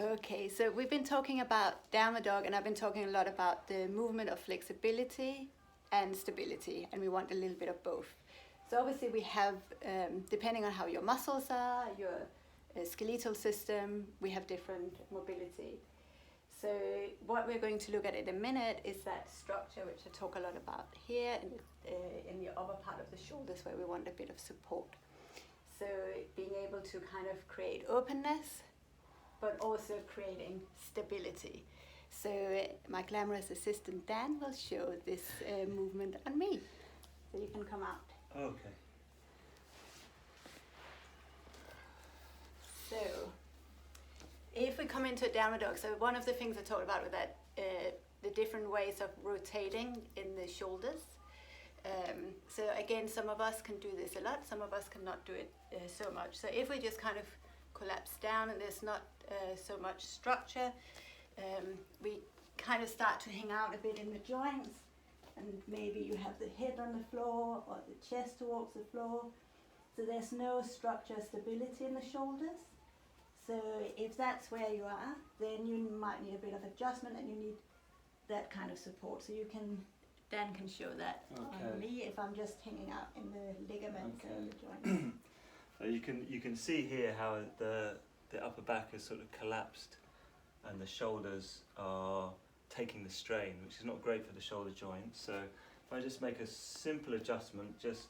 Okay, so we've been talking about downward dog, and I've been talking a lot about the movement of flexibility and stability, and we want a little bit of both. So obviously we have, depending on how your muscles are, your skeletal system, we have different mobility. So what we're going to look at in a minute is that structure, which I talk a lot about here in the upper part of the shoulders, where we want a bit of support. So being able to kind of create openness, but also creating stability. So my glamorous assistant Dan will show this movement on me. So you can come out. Okay. So if we come into a downward dog, so one of the things I talked about with that, the different ways of rotating in the shoulders. So again, some of us can do this a lot, some of us cannot do it so much. So if we just kind of collapse down and there's not so much structure, we kind of start to hang out a bit in the joints, and maybe you have the head on the floor or the chest towards the floor. So there's no structure, stability in the shoulders. So if that's where you are, then you might need a bit of adjustment and you need that kind of support. So you can, Dan can show that on me if I'm just hanging out in the ligaments and the joints. So you can see here how the upper back is sort of collapsed and the shoulders are taking the strain, which is not great for the shoulder joint. So if I just make a simple adjustment, just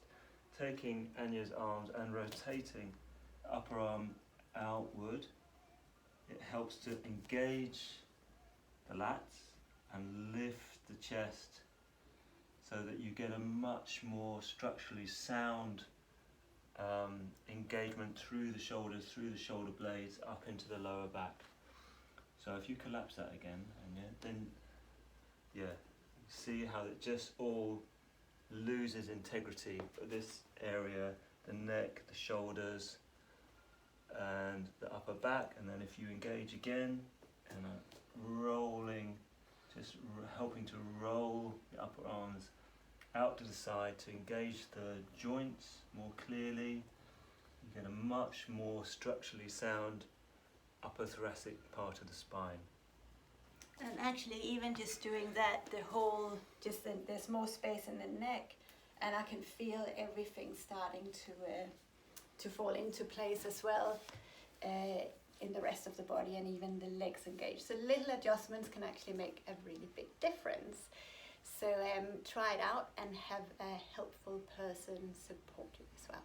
taking Anya's arms and rotating the upper arm outward, it helps to engage the lats and lift the chest so that you get a much more structurally sound engagement through the shoulders, through the shoulder blades, up into the lower back. So if you collapse that again, then see how it just all loses integrity. But this area, the neck, the shoulders, and the upper back, and then if you engage again, and rolling, just helping to roll the upper arms out to the side to engage the joints more clearly. You get a much more structurally sound upper thoracic part of the spine. And actually, even just doing that, there's more space in the neck, and I can feel everything starting to fall into place as well in the rest of the body, and even the legs engaged. So little adjustments can actually make a really big difference. So try it out and have a helpful person support you as well.